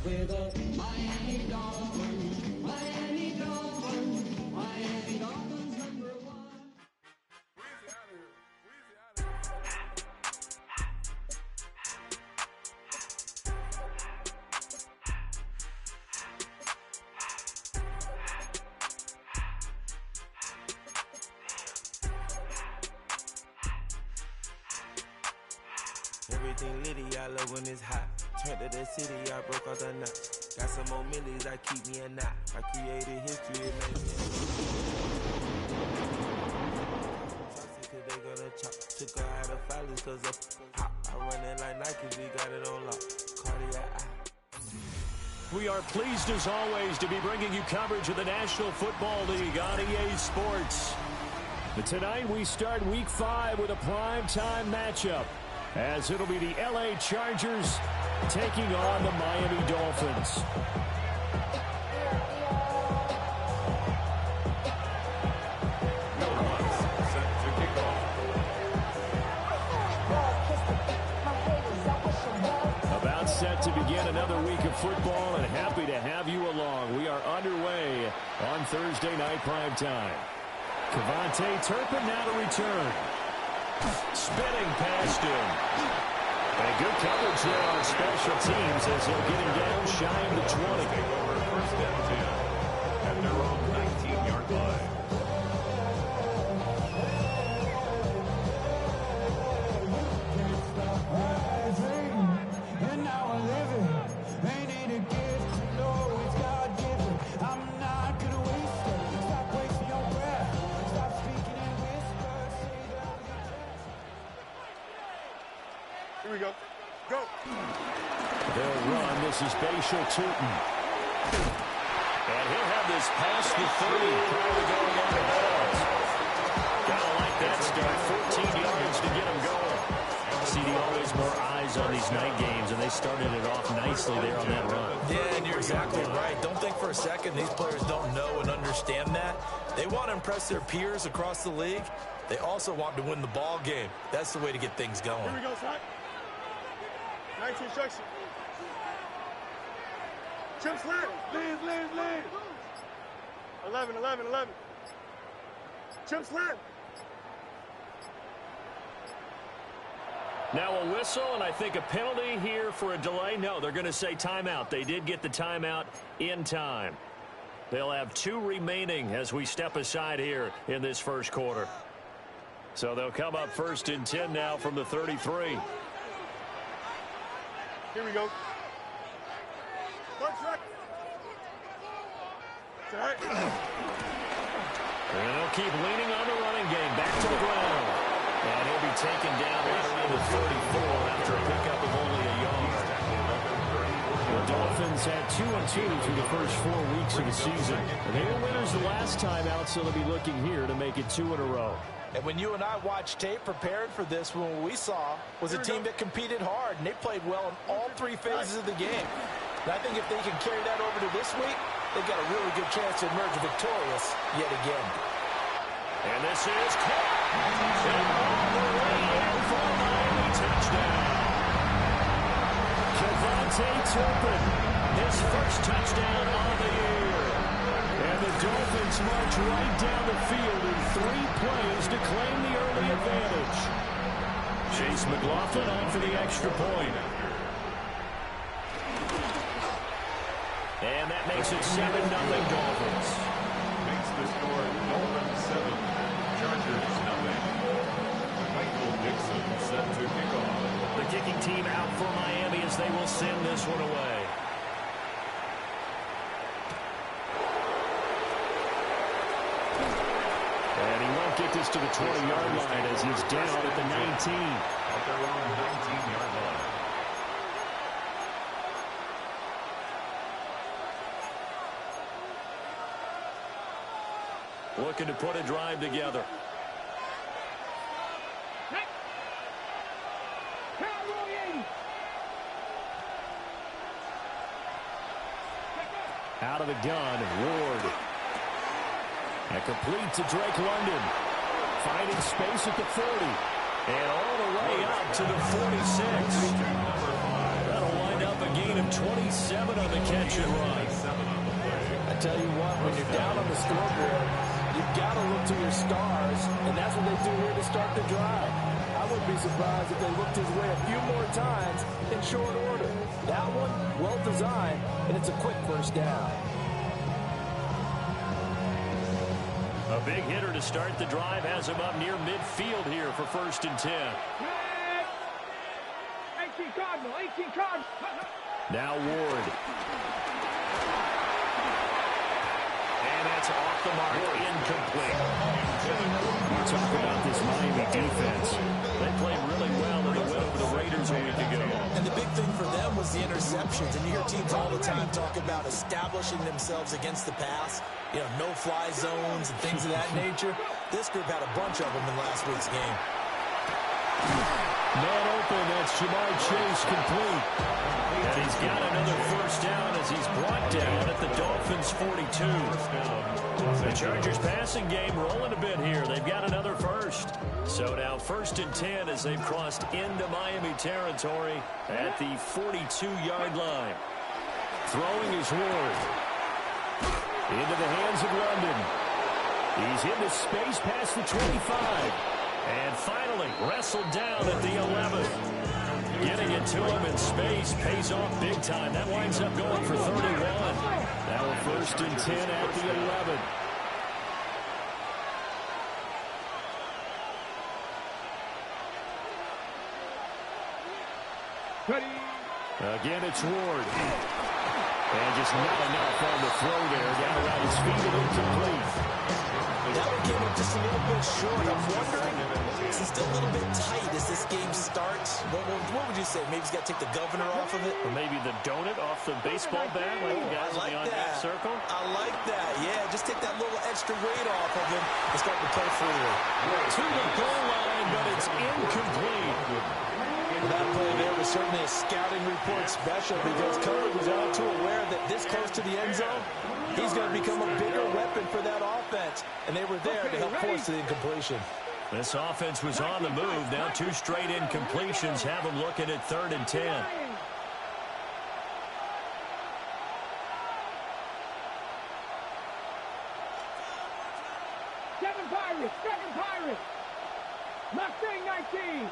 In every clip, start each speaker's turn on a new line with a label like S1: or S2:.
S1: We're the Miami Dolphins, Miami Dolphins, Miami Dolphins #1.
S2: Everything litty, I love when it's hot. Turned to the city, I broke all the knots. Got some more millies, I keep me a knot. I created history, it made me cause they gonna chop. Took her out of filers cause of hop. I run it like Nike, we got it on lock. Cardiac eye.
S3: We are pleased as always to be bringing you coverage of the National Football League on EA Sports. But tonight we start Week 5 with a primetime matchup, as it'll be the LA Chargers taking on the Miami Dolphins. About set to begin another week of football, and happy to have you along. We are underway on Thursday night primetime. Cavante Turpin now to return. Spinning past him. And good coverage there on special teams as he'll get him down shy of the 20.
S4: Over first and 10 at their own 19-yard line.
S5: And now I live it. Ain't it a gift to know it's God-given? I'm not gonna waste it. Stop wasting your breath. Stop speaking in whispers. Say that again.
S6: Here we go. Go.
S3: They'll run. This is Bashal Tootin. And he'll have this past the 30 prior to going out of bounds. Gotta like that start. 14 yards to get him going. CD, always more eyes on these night games, and they started it off nicely there on that run.
S7: Yeah, and you're exactly right. Don't think for a second these players don't know and understand that. They want to impress their peers across the league. They also want to win the ball game. That's the way to get things going.
S6: Here we go, son. 19 instruction. Chip slant. Lead. 11. Chip slant.
S3: Now a whistle, and I think a penalty here for a delay. No, they're going to say timeout. They did get the timeout in time. They'll have 2 remaining as we step aside here in this first quarter. So they'll come up first and 10 now from the 33.
S6: Here we go. One track.
S3: And they'll keep leaning on the running game. Back to the ground. And he'll be taken down right around the 34 after a pickup of only a yard. The Dolphins had 2-2 through the first 4 weeks of the season. And they were winners the last time out, so they'll be looking here to make it 2 in a row.
S7: And when you and I watched tape prepared for this, what we saw was a team that competed hard, and they played well in all 3 phases of the game. And I think if they can carry that over to this week, they've got a really good chance to emerge victorious yet again.
S3: And this is caught. And all the way in for a Miami touchdown. Cavante Turpin, his first touchdown of the year. And the Dolphins march right down the field in 3 plays to claim the early advantage. Chase McLaughlin on for the extra point. And that makes it 7-0 Dolphins.
S4: Makes the score Dolphins 7, Chargers 0. Michael Dixon set to kick off.
S3: The kicking team out for Miami as they will send this one away. And he won't get this to the 20-yard line as he's down at the 19.
S4: At their own 19-yard line.
S3: Looking to put a drive together. Out of the gun, Ward. And complete to Drake London. Finding space at the 40. And all the way up to the 46. That'll wind up a gain of 27 on the catch and run.
S7: I tell you what, when you're down on the scoreboard, you've got to look to your stars, and that's what they do here to start the drive. I wouldn't be surprised if they looked his way a few more times in short order. That one, well designed, and it's a quick first down.
S3: A big hitter to start the drive has him up near midfield here for 1st and 10.
S6: 18 Cardinal, 18 Cardinal.
S3: Now Ward. And that's off the mark, incomplete. We talk about this Miami defense. They played really well in the win over the Raiders a week ago.
S7: And the big thing for them was the interceptions. And you hear teams all the time talk about establishing themselves against the pass. You know, no-fly zones and things of that nature. This group had a bunch of them in last week's game.
S3: Man open, that's Jamar Chase complete. And he's got another first down as he's brought down at the Dolphins' 42. The Chargers passing game rolling a bit here. They've got another first. So now 1st and 10 as they've crossed into Miami territory at the 42-yard line. Throwing is Ward. Into the hands of London. He's into space past the 25. And finally wrestled down at the 11. Getting it to him in space pays off big time. That winds up going for 31. Now a 1st and 10 at the 11. Again, it's Ward. And just not enough on the throw there. Down around his feet and incomplete.
S7: That one came up just a little bit short. I'm wondering, is it still a little bit tight as this game starts? What would you say? Maybe he's got to take the governor off of it?
S3: Or maybe the donut off the baseball bat like the guys in the on-deck circle?
S7: I like that. Yeah, just take that little extra weight off of him and start to play freely.
S3: To the goal line, but it's incomplete.
S7: That play there was certainly a scouting report special because Cover was all too aware that this close to the end zone, he's going to become a bigger weapon for that offense. And they were there to help force the incompletion.
S3: This offense was on the move. Now 2 straight incompletions have them looking at 3rd and 10.
S6: Second Pirates. Mustang 19.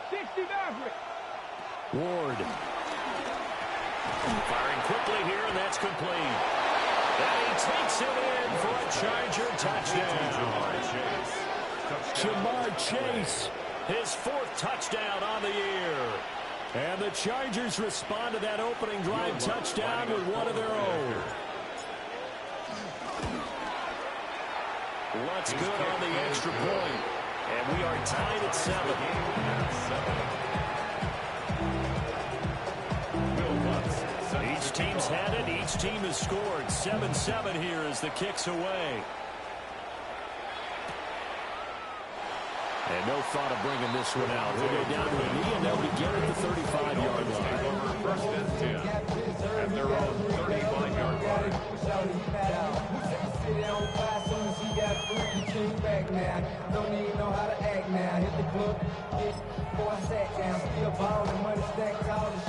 S6: 60 Maverick.
S3: Ward. Firing quickly here, and that's complete. And he takes it in for a Charger touchdown. Jamar Chase, his 4th touchdown on the year. And the Chargers respond to that opening drive touchdown with one of their own. What's good on the extra point? And we are tied at 7. Each team's had it. Each team has scored. 7-7 here as the kick's away. And no thought of bringing this one out. We'll go down to a knee, and they'll begin at the 35-yard line.
S4: 1st and 10 at their own 35-yard line.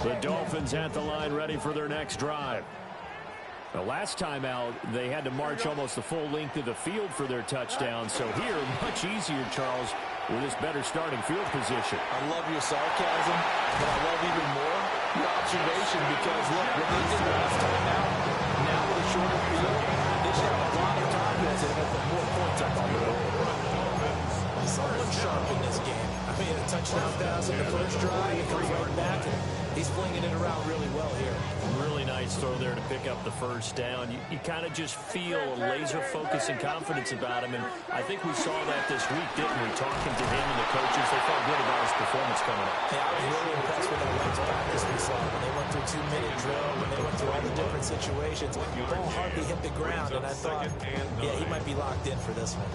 S3: The Dolphins at the line ready for their next drive. The last time out, they had to march almost the full length of the field for their touchdown. So here, much easier, Charles, with this better starting field position.
S7: I love your sarcasm, but I love even more your observation because, look, what they did last time out, now with a shorter field, they should have a lot of confidence and put more points up on the board. Someone sharp in this game. I mean, a touchdown pass in the first drive, he comes right back, and he's flinging it around really well here.
S3: Really nice throw there to pick up the first down. You kind of just feel a laser focus and confidence about him, and I think we saw that this week, didn't we? Talking to him and the coaches, they felt good about his performance coming up.
S7: Yeah, I was really impressed with that last practice we saw. When they went through 2-minute drill, when they went through all the different situations, the ball hardly hit the ground, and I thought, yeah, he might be locked in for this one.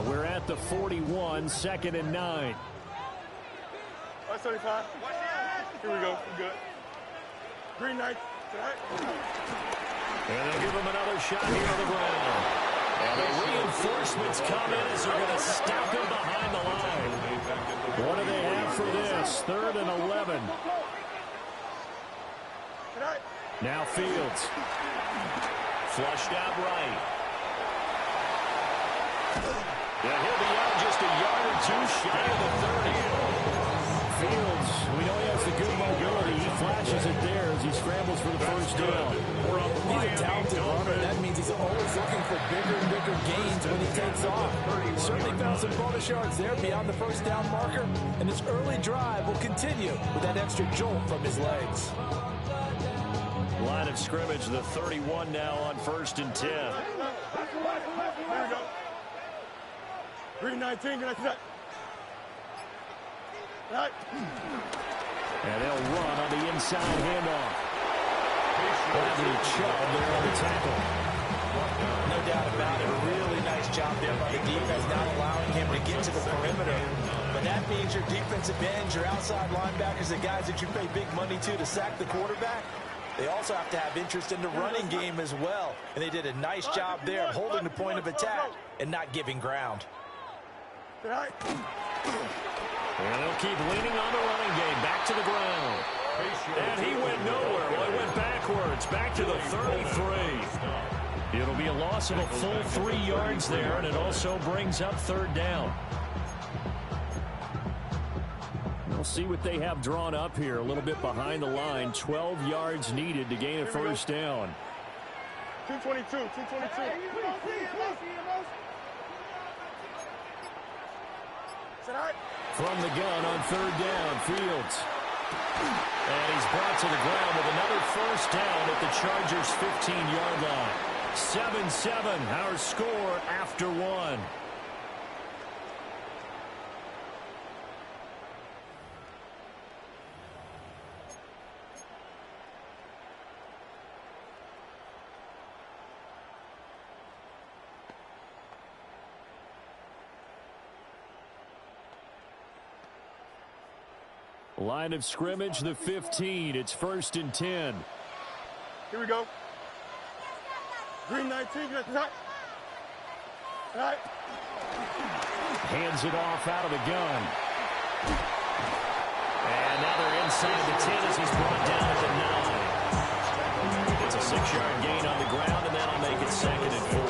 S3: We're at the 41, 2nd and 9.
S6: 175. Here we go. We're good. Green light.
S3: And they'll give him another shot here on the ground. And the reinforcements come in as they're going to stop him behind the line. What do they have for this? 3rd and 11. Now Fields. Flushed out right. Yeah, he'll be out just a yard or two shy of the 30. Fields, we know he has the good mobility. He flashes it there as he scrambles for the first down.
S7: He's a talented runner. That means he's always looking for bigger and bigger gains when he takes off. Certainly found some bonus yards there beyond the first down marker. And his early drive will continue with that extra jolt from his legs.
S3: Line of scrimmage, the 31 now on 1st and 10.
S8: Here we go. 319, good night. Right.
S3: And they'll run on the inside handoff. Bradley Chubb there on the tackle.
S7: No doubt about it. A really nice job there by the defense, not allowing him to get to the perimeter. But that means your defensive ends, your outside linebackers, the guys that you pay big money to sack the quarterback, they also have to have interest in the running game as well. And they did a nice job there of holding the point of attack and not giving ground.
S8: Right.
S3: And they'll keep leaning on the running game. Back to the ground. And he went nowhere. Well, he went backwards. Back to the 33. It'll be a loss of a full 3 yards there, and it also brings up 3rd down. We'll see what they have drawn up here. A little bit behind the line. 12 yards needed to gain a first down.
S8: 222.
S3: From the gun on 3rd down, Fields. And he's brought to the ground with another first down at the Chargers' 15-yard line. 7-7, our score after 1. Line of scrimmage, the 15. It's 1st and 10.
S8: Here we go. 319, good night. Right.
S3: Hands it off out of the gun. And now they're inside the 10 as he's brought down at the 9. It's a 6-yard gain on the ground, and that'll make it 2nd and 4.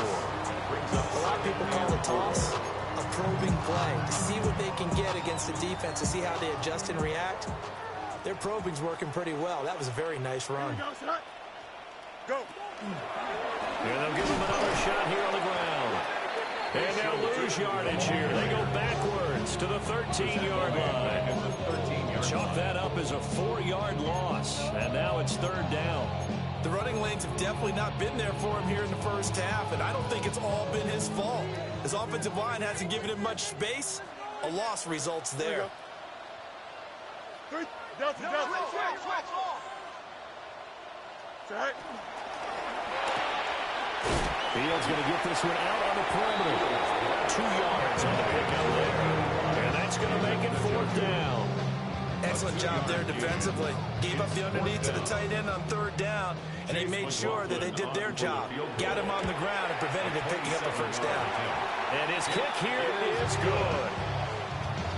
S7: A lot of people call it toss a probing play to see what they can get against the defense, to see how they adjust and react. Their probing's working pretty well. That was a very nice run.
S8: Go.
S3: And they'll give him another shot here on the ground. And they'll lose yardage here. They go backwards to the 13-yard line. Chalk that up as a 4-yard loss. And now it's 3rd down.
S7: The running lanes have definitely not been there for him here in the first half, and I don't think it's all been his fault. His offensive line hasn't given him much space. A loss results there.
S8: Delta. Right.
S3: Fields going to get this one out on the perimeter. 2 yards on the pickup there. And that's going to make it 4th down.
S7: Excellent job there defensively. Gave up the underneath to the tight end on 3rd down, and he made sure that they did their job. Got him on the ground and prevented him picking up a first down.
S3: And his kick here is good.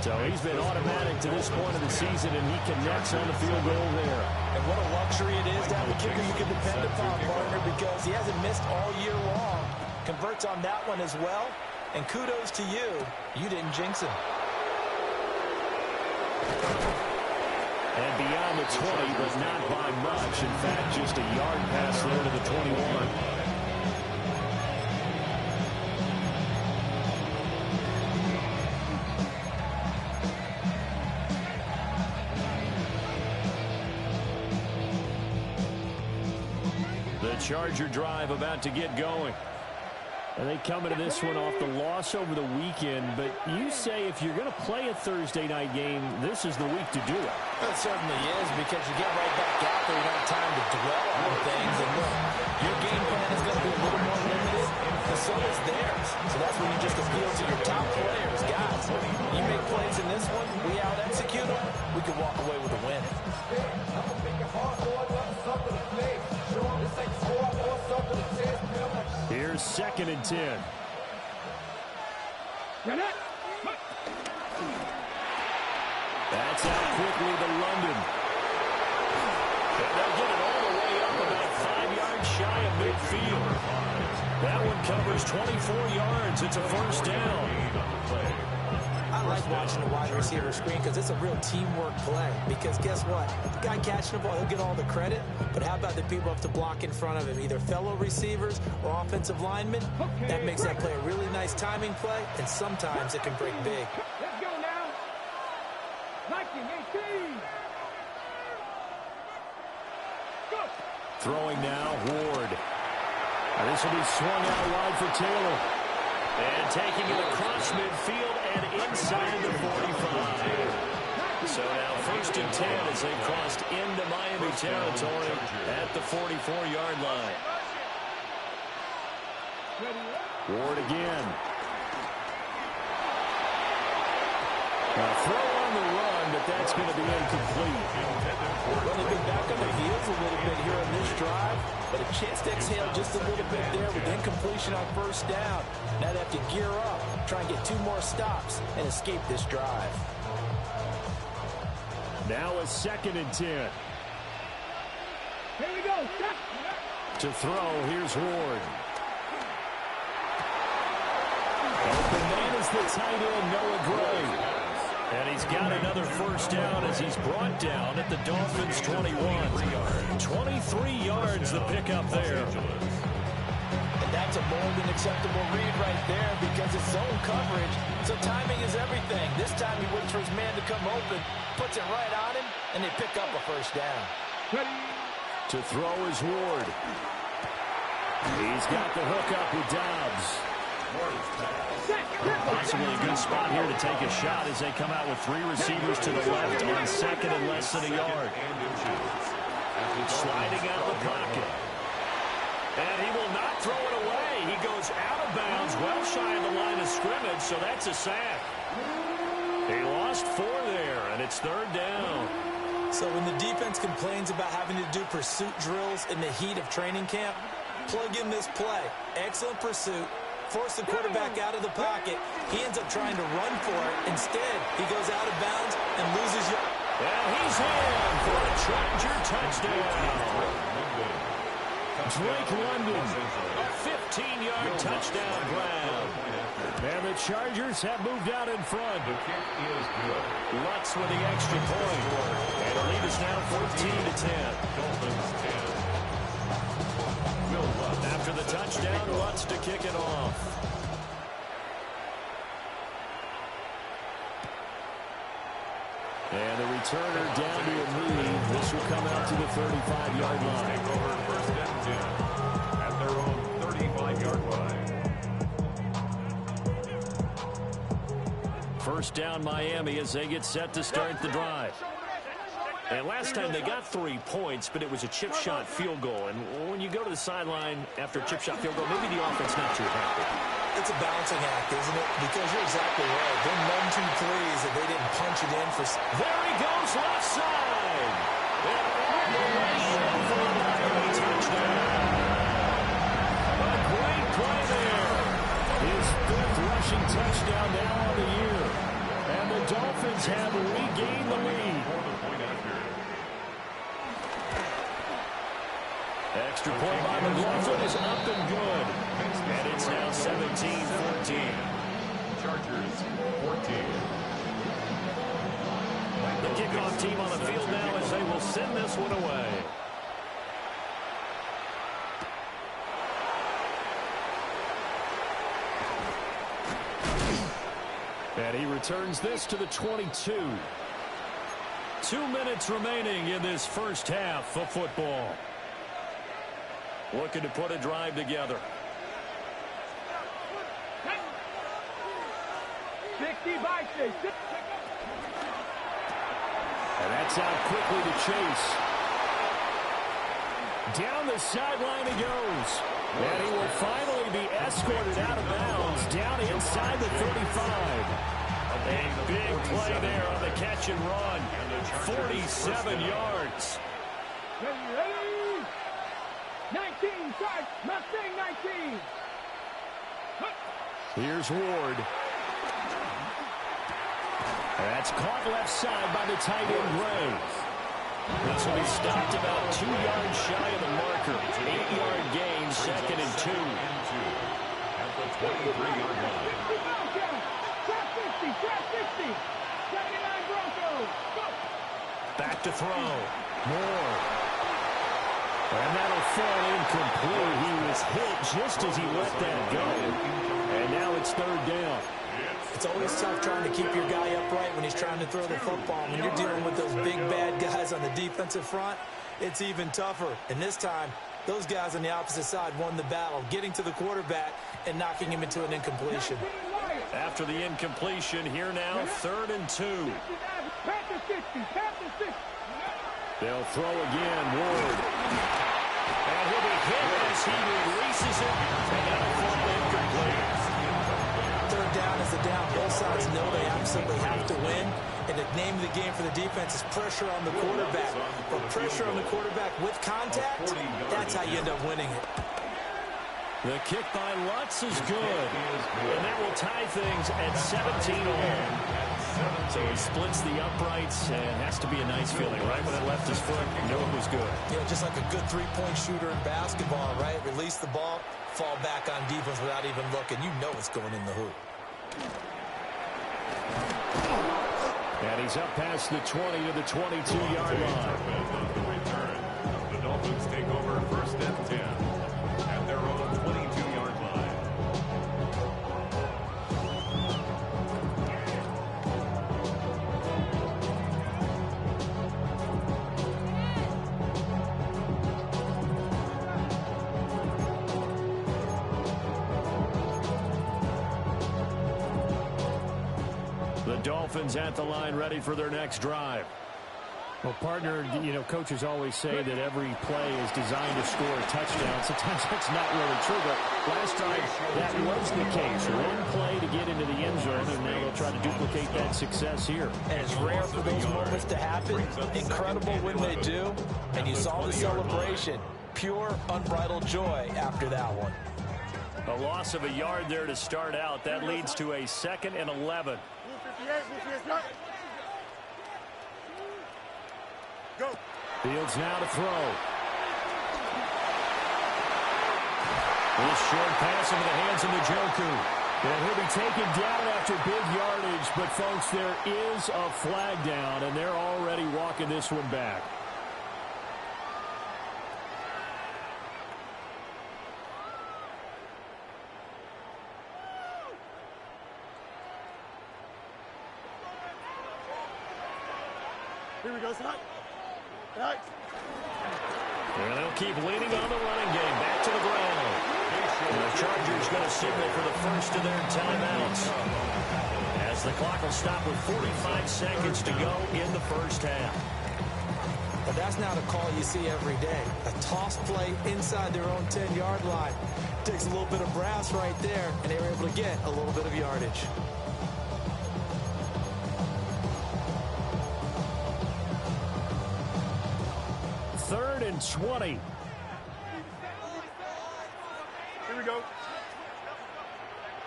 S3: So he's been automatic to this point of the season, and he connects on the field goal there.
S7: And what a luxury it is to have a kicker you can depend upon, partner, because he hasn't missed all year long. Converts on that one as well. And kudos to you. You didn't jinx him.
S3: And beyond the 20, but not by much. In fact, just a yard pass there to the 21. The Charger drive about to get going. And they come into this one off the loss over the weekend, but you say if you're going to play a Thursday night game, this is the week to do it.
S7: It certainly is, because you get right back out there. You don't have time to dwell on things. And look, your game plan is going to be a little more limited, and so is theirs. So that's when you just appeal to your top players. Guys, you make plays in this one, we out-execute them, we can walk away with a win.
S5: I'ma make it hard, boy, something to play. Show 'em this ain't score or something to test.
S3: 2nd and 10. That's out quickly to London. And they'll get it all the way up about 5 yards shy of midfield. That one covers 24 yards. It's a first down.
S7: I like watching the wide receiver screen because it's a real teamwork play. Because guess what? The guy catching the ball, he'll get all the credit. But how about the people up to block in front of him, either fellow receivers or offensive linemen? That makes that play a really nice timing play, and sometimes it can break big.
S6: Let's go now. 1918. Go.
S3: Throwing now, Ward. And this will be swung out wide for Taylor. And taking it across midfield and inside the 45. So now 1st and 10 as they crossed into Miami territory at the 44-yard line. Ward again. Now throw on the run, but that's going to be incomplete.
S7: Well, they've been back on their heels a little bit here on this drive, but a chance to exhale just a little bit there with incompletion on 1st down. Now they have to gear up, try and get 2 more stops, and escape this drive.
S3: Now a 2nd and 10.
S6: Here we go. Step.
S3: To throw, here's Ward. Open man is the tight end, Noah Gray. And he's got another first down as he's brought down at the Dolphins' 21. 23 yards the pickup there.
S7: And that's a more than acceptable read right there because it's zone coverage, so timing is everything. This time he waits for his man to come open, puts it right on him, and they pick up a first down.
S3: To throw is Ward. He's got the hook up with Dobbs. Possibly a good spot here to take a shot as they come out with 3 receivers to the left on 2nd and less than a yard. Sliding out of the pocket. And he will not throw it away. He goes out of bounds, well shy of the line of scrimmage, so that's a sack. He lost 4 there, and it's 3rd down.
S7: So when the defense complains about having to do pursuit drills in the heat of training camp, plug in this play. Excellent pursuit. Force the quarterback out of the pocket. He ends up trying to run for it. Instead, he goes out of bounds and loses yard.
S3: And he's in for a Charger touchdown. Drake London, a 15-yard touchdown grab. And the Chargers have moved out in front. Lutz with the extra point. And the lead is now 14-10. After the touchdown, Lutz to kick it off. And the returner down to a knee. This will come out to the 35-yard line.
S4: Take over 1st and 10 at their own 35-yard line.
S3: First down Miami as they get set to start the drive. And last time they got 3 points, but it was a chip shot field goal. And when you go to the sideline after a chip shot field goal, maybe the offense not too happy.
S7: It's a balancing act, isn't it? Because you're exactly right. Them 1-2 threes that they didn't punch it in for.
S3: There he goes, left side. And all the way in for a Miami touchdown. A great play there. His 5th rushing touchdown now on the year. And the Dolphins have regained the lead. Extra point by McLaughlin is up and good. And it's now 17-14.
S4: Chargers 14.
S3: The kickoff team on the field now as they will send this one away. And he returns this to the 22. 2 minutes remaining in this first half of football. Looking to put a drive together.
S6: 60 by 6.
S3: And that's out quickly to Chase. Down the sideline he goes. And he will finally be escorted out of bounds down inside the 35. A big play there on the catch and run. 47 yards.
S6: Ready? 19, start. Mustang 19.
S3: Here's Ward. That's caught left side by the tight end, Gray. This will be stopped about 2 yards shy of the marker. 8-yard gain, 2nd and 2.
S4: At the 23-yard line.
S6: Trap 50, trap 50. 79 Broncos. Go.
S3: Back to throw. Moore. And that'll fall incomplete. He was hit just as he let that go. And now it's 3rd down.
S7: It's always tough trying to keep your guy upright when he's trying to throw the football. When you're dealing with those big, bad guys on the defensive front, it's even tougher. And this time, those guys on the opposite side won the battle, getting to the quarterback and knocking him into an incompletion.
S3: After the incompletion, here now, 3rd and 2.
S6: Panther 60, Panther 60.
S3: They'll throw again, Ward. And he'll be hit as he releases it. And that'll fall incomplete.
S7: 3rd down is the down. Both sides know they absolutely have to win. And the name of the game for the defense is pressure on the quarterback. But pressure on the quarterback with contact, that's how you end up winning it.
S3: The kick by Lutz is good. And that will tie things at 17 all. So he splits the uprights, and has to be a nice feeling. Right when it left his foot, knew it was good.
S7: Yeah, just like a good three-point shooter in basketball, right? Release the ball, fall back on defense without even looking. You know it's going in the hoop.
S3: And he's up past the 20 to the 22-yard line.
S4: The return. The Dolphins take over 1st and 10 at their own 22-yard line.
S3: The Dolphins at the line, ready for their next drive. Well, partner, you know, coaches always say that every play is designed to score a touchdown. Sometimes that's not really true, but last time that was the case. One play to get into the end zone, and now they'll try to duplicate that success here.
S7: And it's rare for those moments to happen. Incredible when they do. And you saw the celebration. Pure, unbridled joy after that one.
S3: A loss of a yard there to start out. That leads to a 2nd and 11.
S8: Go.
S3: Fields now to throw. This short pass into the hands of Njoku. And he'll be taken down after big yardage. But, folks, there is a flag down, and they're already walking this one back.
S8: Here we go, son. Right.
S3: And they'll keep leaning on the running game. Back to the ground. And the Chargers going to signal for the first of their timeouts, as the clock will stop with 45 seconds to go in the first half.
S7: But that's not a call you see every day. A toss play inside their own 10-yard line. Takes a little bit of brass right there, and they were able to get a little bit of yardage.
S3: Third and 20.
S8: Here we go.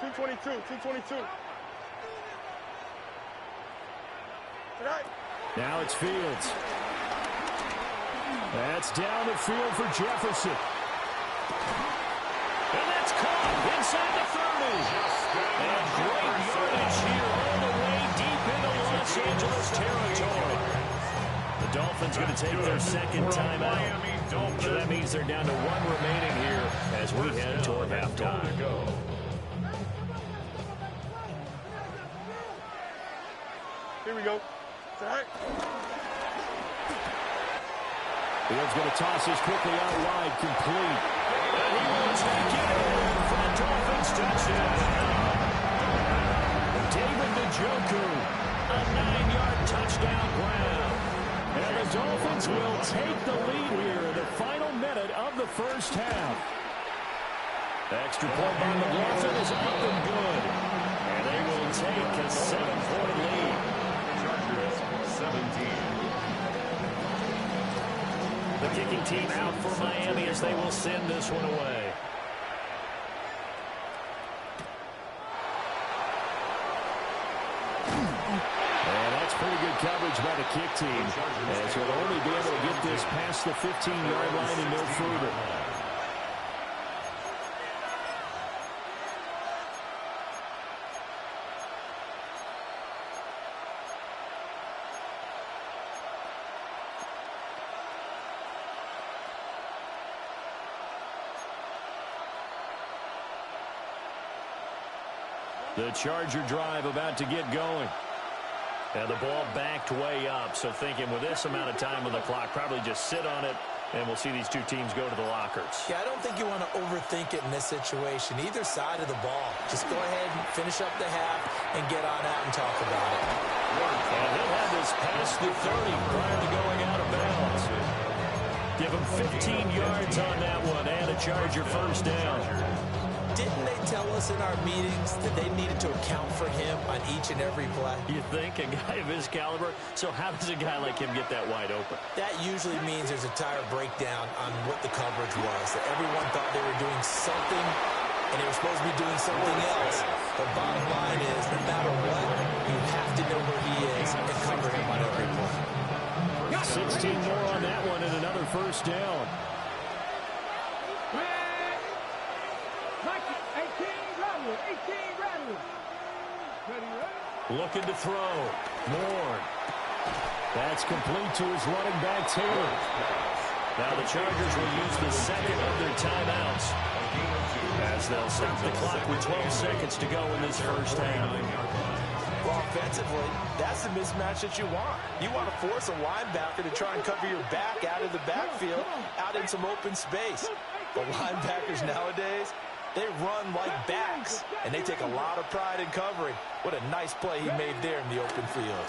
S8: 222, 222. Right.
S3: Now it's Fields. That's down the field for Jefferson. And that's caught inside the 30. And great yardage here all the way deep into Los Angeles territory. The Dolphins going to take their 2nd timeout. So that means they're down to 1 remaining here as we head toward halftime.
S8: Here we go. Right.
S3: Fields going to toss this quickly out wide, complete. And he wants to get it in for the Dolphins touchdown. David Njoku, a 9-yard touchdown grab. And the Dolphins will take the lead here in the final minute of the first half. Extra point by McLaughlin is up and good. And they will take a 7-point lead.
S4: Chargers 17.
S3: The kicking team out for Miami as they will send this one away. coverage by the kick team, as he'll only be able to get this past the 15-yard line and no further. The Charger drive about to get going. And the ball backed way up, so thinking with this amount of time on the clock, probably just sit on it, and we'll see these two teams go to the lockers.
S7: Yeah, I don't think you want to overthink it in this situation. Either side of the ball. Just go ahead and finish up the half and get on out and talk about it.
S3: And he'll have this past the 30 prior to going out of bounds. Give him 15 yards on that one and a Charger first down.
S7: Didn't they tell us in our meetings that they needed to account for him on each and every play?
S3: You think? A guy of his caliber? So how does a guy like him get that wide open?
S7: That usually means there's a tire breakdown on what the coverage was. That everyone thought they were doing something, and they were supposed to be doing something else. The bottom line is, no matter what, you have to know where he is and cover him on every play.
S3: 16 more on that one and another first down.
S6: 18 Rattler.
S3: Looking to throw. Moore. That's complete to his running back, Taylor. Now the Chargers will use the second of their timeouts, as they'll stop the clock with 12 seconds to go in this first half.
S7: Well, offensively, that's the mismatch that you want. You want to force a linebacker to try and cover your back out of the backfield, out in some open space. The linebackers nowadays, they run like backs, and they take a lot of pride in covering. What a nice play he made there in the open field.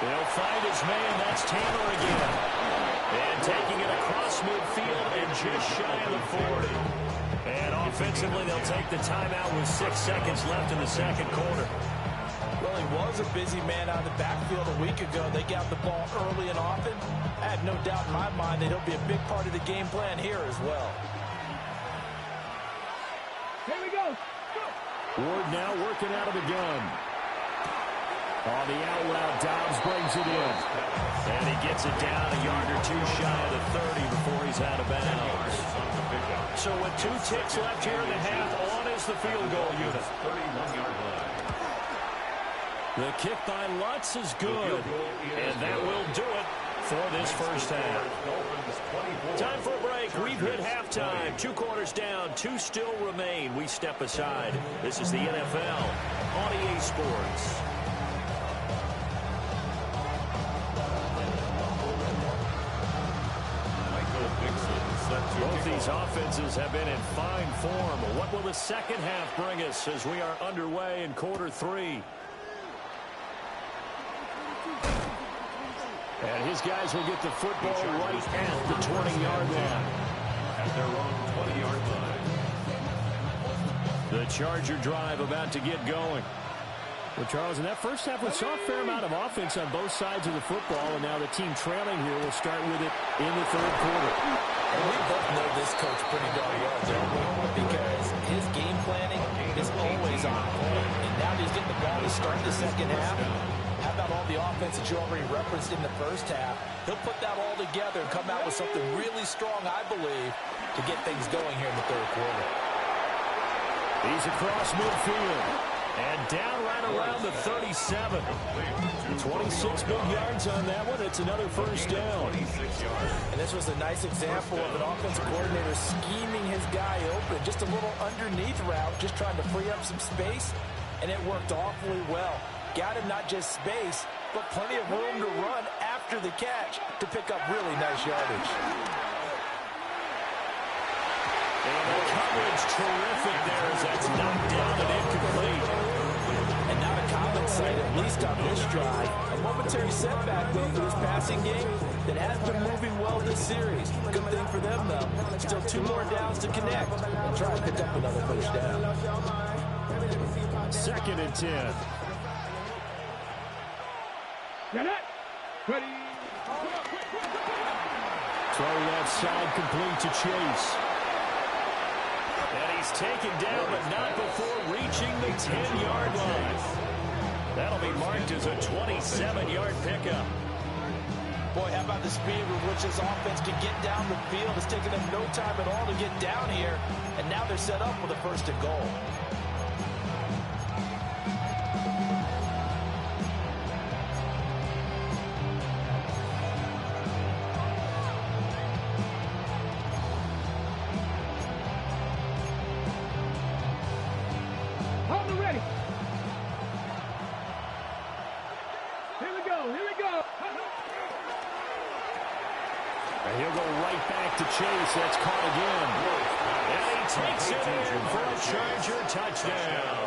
S3: They'll find his man. That's Taylor again. And taking it across midfield and just shy of the 40. And offensively, they'll take the timeout with 6 seconds left in the second quarter.
S7: Well, he was a busy man out of the backfield a week ago. They got the ball early and often. I have no doubt in my mind that he'll be a big part of the game plan here as well.
S6: Here we go.
S3: Ward now working out of the gun. On the out route, Dobbs brings it in. And he gets it down a yard or two shy of the 30 before he's out of bounds. So with 2 ticks left here in the half, on is the field goal unit.
S4: 31-yard line.
S3: The kick by Lutz is good. And that will do it for this first half. Time for a break. We've hit halftime. 2 quarters down. 2 still remain. We step aside. This is the NFL on EA Sports. Both these offenses have been in fine form. What will the second half bring us as we are underway in quarter 3? And his guys will get the football right at the 20-yard line.
S4: At their own 20-yard line.
S3: The Charger drive about to get going. Well, Charles, in that first half, we saw a fair amount of offense on both sides of the football, and now the team trailing here will start with it in the third quarter.
S7: And we both know this coach pretty darn well, don't we? Because his game planning is always on point. And now that he's getting the ball to start the second half, how about all the offense that you already referenced in the first half? He'll put that all together and come out with something really strong, I believe, to get things going here in the third quarter.
S3: He's across midfield. And down right around the 37. 26 big yards on that one. It's another first down.
S7: And this was a nice example of an offensive coordinator scheming his guy open. Just a little underneath route, just trying to free up some space. And it worked awfully well. Got him not just space, but plenty of room to run after the catch to pick up really nice yardage.
S3: And the coverage terrific there as that's knocked down and incomplete.
S7: And not a common sight, at least on this drive. A momentary setback, though, for this passing game that has been moving well this series. Good thing for them, though. Still 2 more downs to connect and try to pick up another first down.
S3: 2nd and 10.
S6: Get it. Ready.
S3: Throw left side complete to Chase. And he's taken down, but not before reaching the 10-yard line. That'll be marked as a 27-yard pickup.
S7: Boy, how about the speed with which this offense can get down the field? It's taken them no time at all to get down here, and now they're set up with a first and goal.
S6: Hold it ready. Here we go. Here we go.
S3: And he'll go right back to Chase. That's caught again. And he takes it in for a Charger touchdown.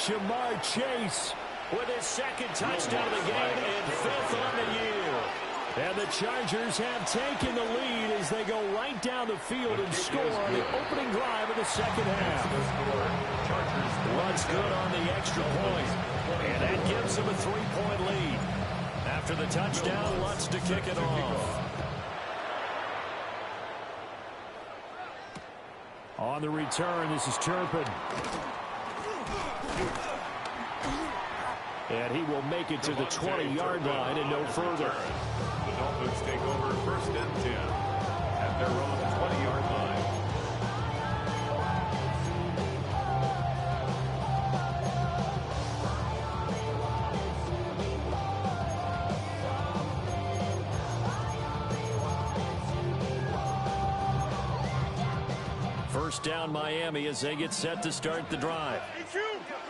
S3: Jamar Chase with his second touchdown of the game and fifth on the year. And the Chargers have taken the lead as they go right down the field and score on the opening drive of the second half. Runs good on the extra point. And that gives them a 3-point lead. After the touchdown, Lutz to kick it off. On the return, this is Turpin. And he will make it to the 20-yard line and no further.
S4: The Dolphins take over first and 10 at their own 20-yard line.
S3: First down Miami as they get set to start the drive.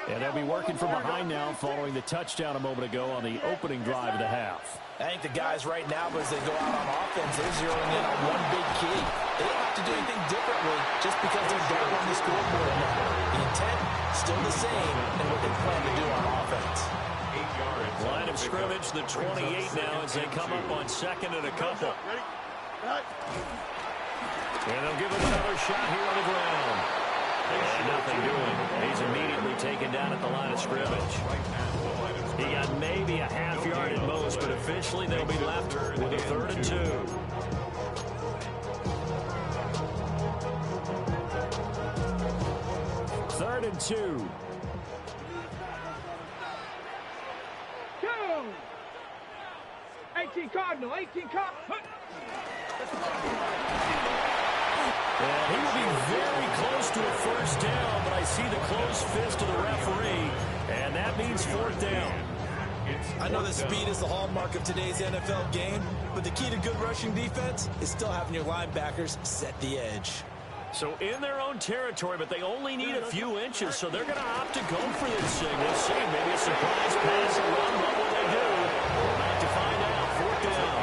S3: And they'll be working from behind now following the touchdown a moment ago on the opening drive of the half.
S7: I think the guys right now, as they go out on offense, they're zeroing in on one big key. They don't have to do anything differently just because they're down on the scoreboard now. The intent, still the same, and what they plan to do on offense.
S3: Line of scrimmage, the 28 now as they come up on second and a couple. And they'll give him another shot here on the ground. And nothing doing. He's immediately taken down at the line of scrimmage. He got maybe a half yard at most, but officially they'll be left with a 3rd and 2. Third and 2.
S6: 18 Cardinal. 18 Cardinal.
S3: And he will be very close to a first down, but I see the closed fist of the referee, and that means 4th down.
S7: I know that speed is the hallmark of today's NFL game, but the key to good rushing defense is still having your linebackers set the edge.
S3: So in their own territory, but they only need a few inches, so they're going to opt to go for this thing. We'll see. Maybe a surprise pass or run. What will they do? We're about to find out. 4th down.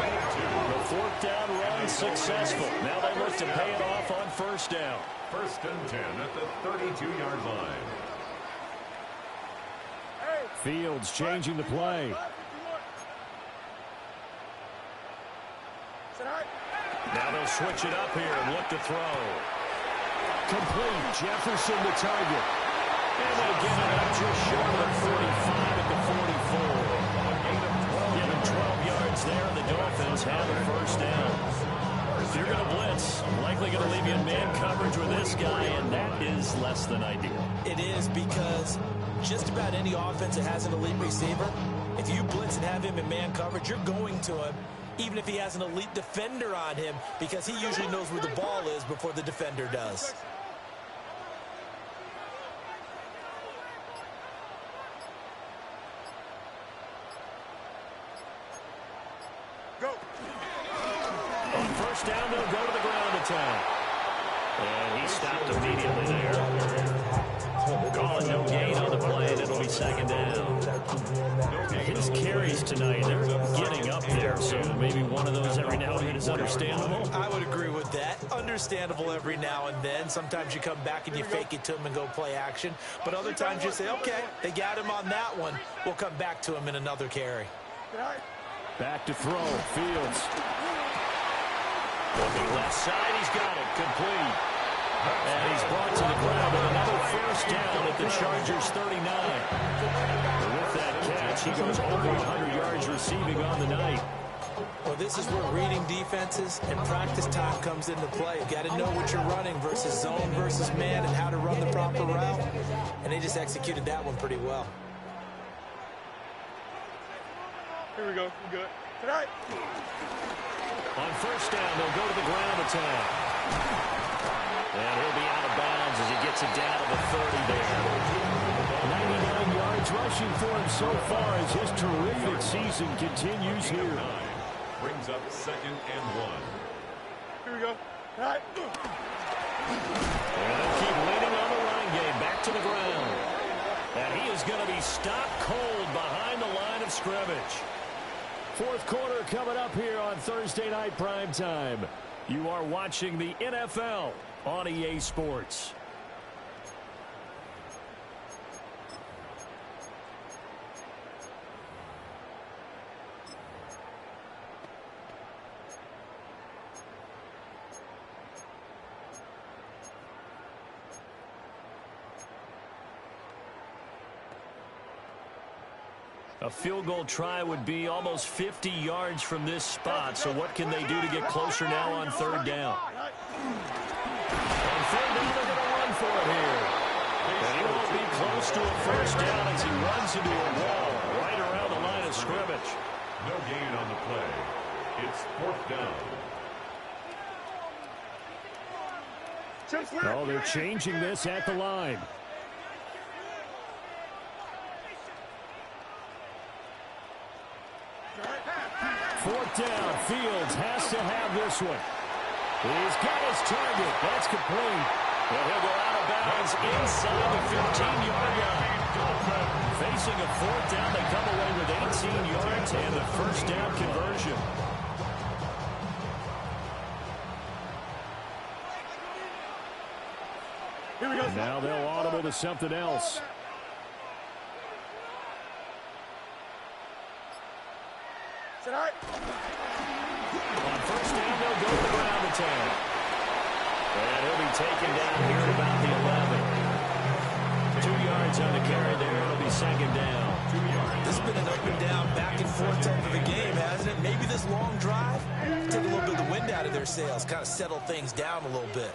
S3: The 4th down run successful. Now they look to pay it off on first down.
S4: First and 10 at the 32-yard line.
S3: Fields changing the play. Now they'll switch it up here and look to throw. Complete. Jefferson the target. And they'll give it up just short of 45 at the 44. Give him 12 yards there, and the Dolphins have a first down. If you're going to blitz, I'm likely going to leave you in man coverage with this guy, and that is less than ideal.
S7: It is, because just about any offense that has an elite receiver, if you blitz and have him in man coverage, you're going to him, even if he has an elite defender on him, because he usually knows where the ball is before the defender does.
S3: On first down, they'll go to the ground attack. And he stopped immediately there. Calling no gain on the play, and it'll be second down. His carries tonight, they're getting up there, so maybe one of those every now and then is understandable.
S7: I would agree with that. Understandable every now and then. Sometimes you come back and you fake it to him and go play action. But other times you say, okay, they got him on that one. We'll come back to him in another carry.
S3: Back to throw. Fields. Looking left side, he's got it. Complete. And he's brought to the ground with another first down at the Chargers 39. And with that catch, he goes over 100 yards receiving on the night.
S7: Well, this is where reading defenses and practice time comes into play. You got to know what you're running versus zone versus man and how to run the proper route. And they just executed that one pretty well.
S8: Here we go. You good? Tonight.
S3: On first down, they'll go to the ground attack. And he'll be out of bounds as he gets it down to the 30 there. 99 yards rushing for him so far as his terrific season continues here.
S4: Brings up 2nd and 1.
S8: Here we go. Tonight.
S3: And they'll keep leaning on the run game back to the ground. And he is going to be stopped cold behind the line of scrimmage. Fourth quarter coming up here on Thursday Night Primetime. You are watching the NFL on EA Sports. A field goal try would be almost 50 yards from this spot. So what can they do to get closer now on third down? On third down, they're going to run for it here. And he won't be close to a first down as he runs into a wall right around the line of scrimmage.
S4: No gain on the play. It's 4th down.
S3: Oh, they're changing this at the line. Fourth down, Fields has to have this one. He's got his target. That's complete. And he'll go out of bounds inside the 15-yard line. Facing a fourth down, they come away with 18 yards and the first down conversion.
S8: Here we go.
S3: Now they'll audible to something else.
S8: Tonight.
S3: On first down, they'll go to the ground attack. And he'll be taken down here at about the 11. 2 yards on the carry there. It'll be second down. 2 yards.
S7: This has been an up and down, back and forth type of a game, hasn't it? Maybe this long drive take a little bit of the wind out of their sails, kind of settle things down a little bit.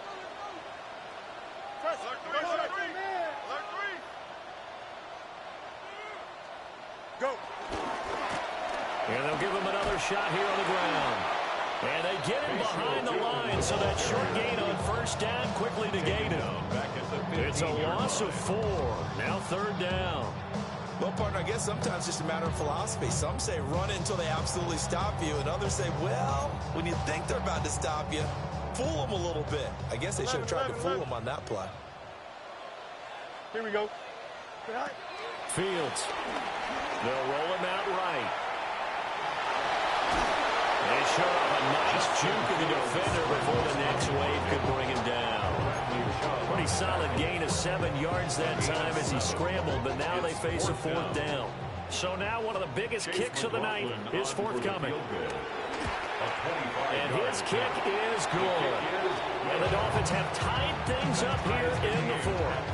S8: Go.
S3: And they'll give him another shot here on the ground. And they get him behind the line, so that short gain on first down quickly negated. It's a loss of 4. Now third down.
S7: Well, partner, I guess sometimes it's just a matter of philosophy. Some say run until they absolutely stop you, and others say, well, when you think they're about to stop you, fool them a little bit. I guess they should have tried to fool them on that play.
S8: Here we go. Tonight.
S3: Fields. They'll roll him out right. They show up a nice juke of the defender before the next wave could bring him down. Pretty solid gain of 7 yards that time as he scrambled, but now they face a fourth down. So now one of the biggest kicks of the night is forthcoming. And his kick is good. And the Dolphins have tied things up here in the fourth.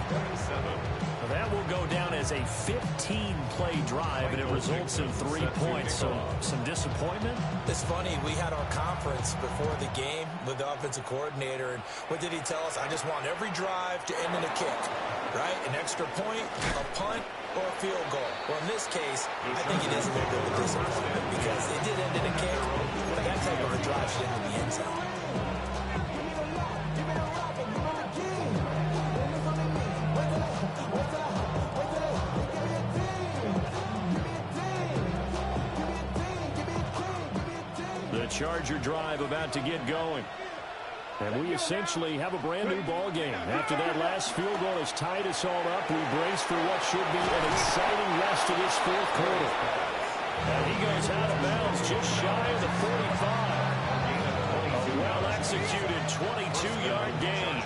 S3: That will go down as a 15-play drive, and it results in 3 points. So some disappointment.
S7: It's funny, we had our conference before the game with the offensive coordinator, and what did he tell us? I just want every drive to end in a kick, right? An extra point, a punt, or a field goal. Well, in this case, I think it is a little bit of a disappointment because it did end in a kick, but that type of a drive should end in the end zone.
S3: The Charger drive about to get going. And we essentially have a brand new ball game. After that last field goal has tied us all up, we brace for what should be an exciting rest of this fourth quarter. And he goes out of bounds just shy of the 45. A well-executed 22-yard gain.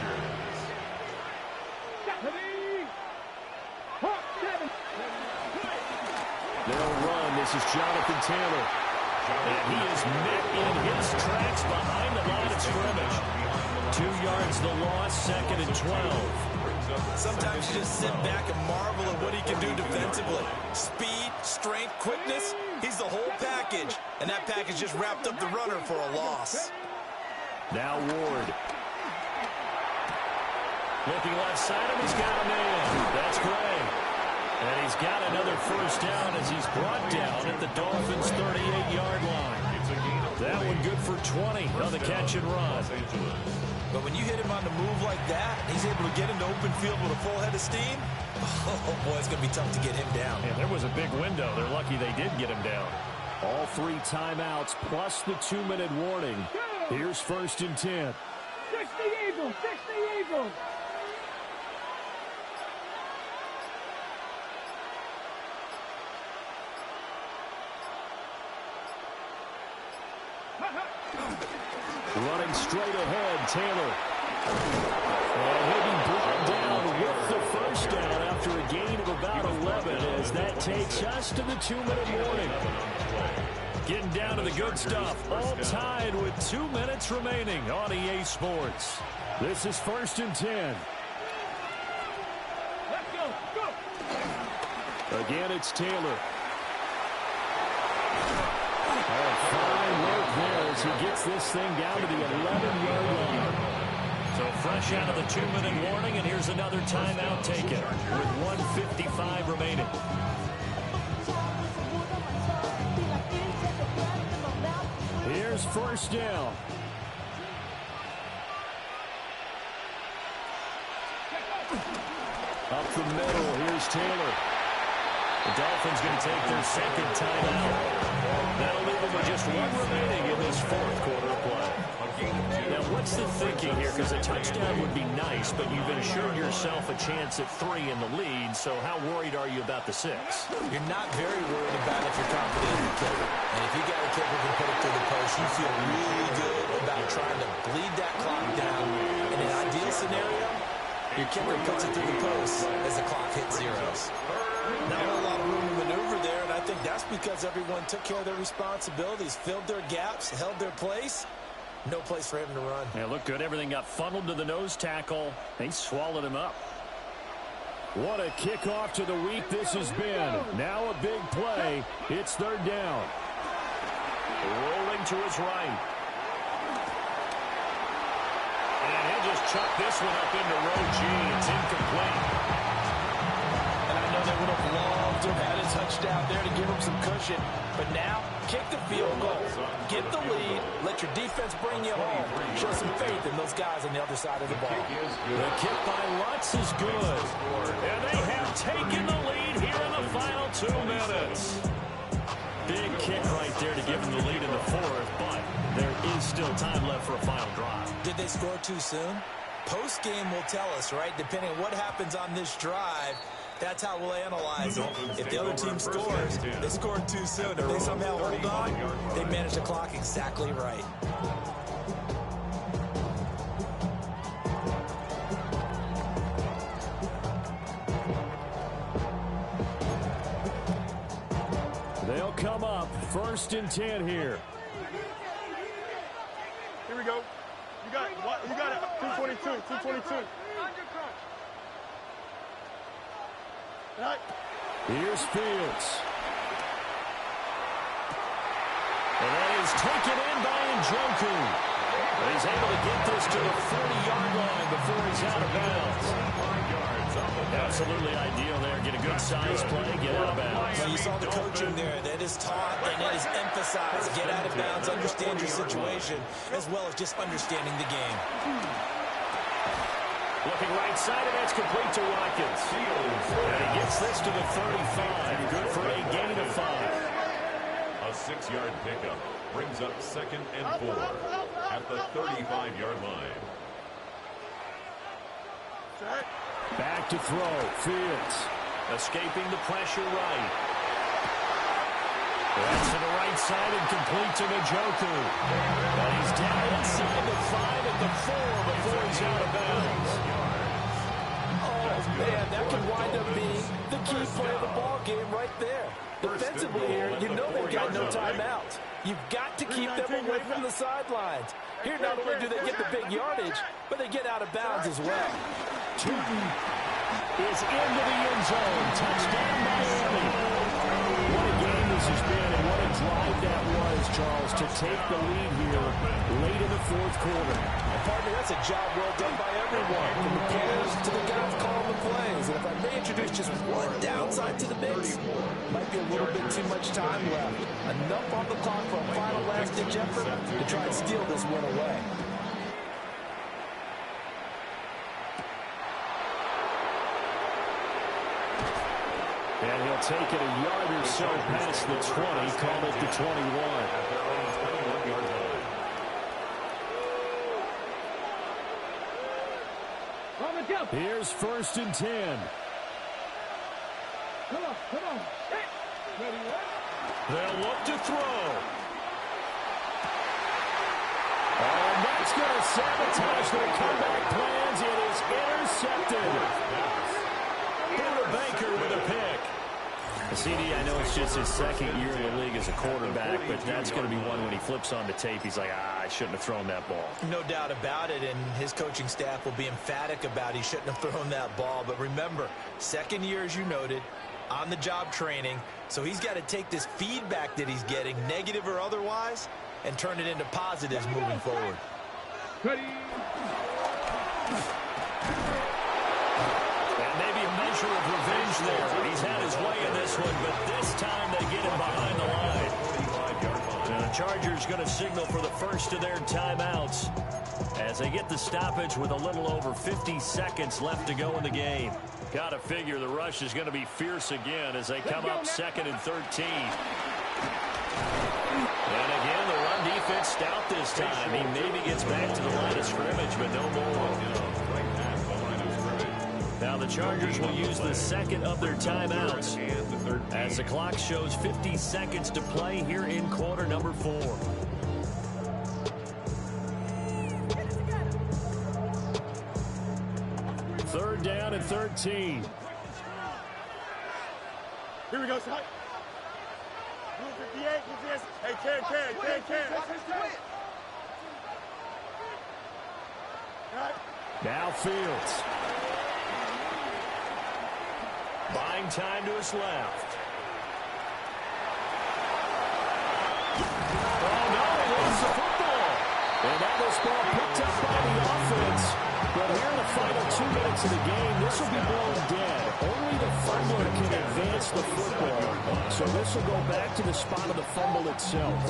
S3: They'll run. This is Jonathan Taylor. And he is met in his tracks behind the line of scrimmage. 2 yards the loss, second and 12.
S7: Sometimes you just sit back and marvel at what he can do defensively. Speed, strength, quickness, he's the whole package. And that package just wrapped up the runner for a loss.
S3: Now Ward. Looking left side of him, he's got a man. That's Gray. And he's got another first down as he's brought down at the Dolphins' 38-yard line. That one good for 20 on the catch and run.
S7: But when you hit him on the move like that, he's able to get into open field with a full head of steam. Oh, boy, it's going to be tough to get him down.
S3: Yeah, there was a big window. They're lucky they did get him down. All 3 timeouts plus the 2-minute warning. Here's 1st and 10.
S6: 60 Eagles, 60 Eagles.
S3: Running straight ahead, Taylor. And he'll be brought down with the first down after a gain of about 11 as that takes us to the 2-minute warning. Getting down to the good stuff. All tied with 2 minutes remaining on EA Sports. This is 1st and 10.
S6: Let's go, go.
S3: Again, it's Taylor. Fine work there as he gets this thing down to the 11-yard line. So fresh out of the 2-minute warning, and here's another timeout taken with 1:55 remaining. Here's first down. Up the middle, here's Taylor. The Dolphins going to take their second timeout. That'll leave them with just 1 remaining in this 4th quarter of play. Now, what's the thinking here? Because a touchdown would be nice, but you've ensured yourself a chance at 3 in the lead, so how worried are you about the 6?
S7: You're not very worried about it if you're confident in the kicker. And if you got a kicker who can put it through the post, you feel really good about trying to bleed that clock down. In an ideal scenario, your kicker puts it through the post as the clock hits zeros. Not a whole lot of room to maneuver there, and I think that's because everyone took care of their responsibilities, filled their gaps, held their place. No place for him to run.
S3: Yeah, looked good. Everything got funneled to the nose tackle. They swallowed him up. What a kickoff to the week this has been. Now a big play. It's 3rd down. Rolling to his right. And he'll just chuck this one up into row G. It's incomplete.
S7: They would have loved to have had a touchdown there to give them some cushion. But now, kick the field goal. Get the lead. Let your defense bring you home. Show some faith in those guys on the other side of the ball.
S3: The kick by Lutz is good. And they have taken the lead here in the final 2 minutes. Big kick right there to give them the lead in the 4th, but there is still time left for a final drive.
S7: Did they score too soon? Post-game will tell us, right? Depending on what happens on this drive, that's how we'll analyze it. If the other team scores, they scored too soon. If they somehow hold on, they managed the clock exactly right.
S3: They'll come up 1st and 10 here.
S8: Here we go. You got it. What? You got it. 222. 222. Right.
S3: Here's Fields. And that is taken in by Njoku. He's able to get this to the 40-yard line before he's out of bounds. Absolutely ideal there. Get a good size play, get out of bounds.
S7: Well, you saw the coaching there. That is taught and that is emphasized. Get out of bounds, understand your situation, as well as just understanding the game.
S3: Looking right side, and that's complete to Watkins. And he gets this to the 35. Good for a gain of 5.
S4: A 6-yard pickup brings up 2nd and 4 at the 35-yard line.
S3: Back to throw. Fields escaping the pressure right. That's to the right side and complete to Njoku. And he's down inside the 5 at the 4 before he's out of bounds.
S7: Oh, man, that could wind up being the key play of the ball game right there. Defensively here, you know they've got no timeout. You've got to keep them away from the sidelines. Here, not only do they get the big yardage, but they get out of bounds as well.
S3: Tootin is into the end zone. Touchdown, Miami. What a game this has been, and what a drive that was, Charles, to take the lead here late in the 4th quarter.
S7: Partner, that's a job well done by everyone, from the players to the guys calling the plays. And if I may introduce just one downside into the mix. Might be a little bit too much time left. Enough on the clock for a final last-ditch effort to try and steal this win away.
S3: And he'll take it a yard or so past the 20, call it the 21. Here's 1st and 10.
S6: Come on. Hey. Ready,
S3: They'll look to throw. And that's going to sabotage their comeback plans. It is intercepted. Buda Baker with a pick. CD, I know it's just his 2nd year in the league as a quarterback, but that's going to be one when he flips on the tape. He's like, I shouldn't have thrown that ball.
S7: No doubt about it, and his coaching staff will be emphatic about he shouldn't have thrown that ball. But remember, 2nd year, as you noted, on-the-job training, so he's got to take this feedback that he's getting, negative or otherwise, and turn it into positives moving forward.
S6: Ready.
S3: Maybe a measure of revenge there. He's had his way in this one, but this time they get him behind the line. And the Chargers going to signal for the first of their timeouts as they get the stoppage with a little over 50 seconds left to go in the game. Got to figure the rush is going to be fierce again as they come up 2nd and 13. And again, the run defense stout this time. He maybe gets back to the line of scrimmage, but no more. Now the Chargers will use the 2nd of their timeouts as the clock shows 50 seconds to play here in quarter number 4. Third down and 13.
S8: Here we go, Scott. Blue 58, who's this? Hey, Ken.
S3: Now Fields. Buying time to his left. Oh, no, he lost the football. And that was ball picked up by the offense. But here in the final 2 minutes of the game, this will be blown dead. Only the fumbler can advance the football. So this will go back to the spot of the fumble itself.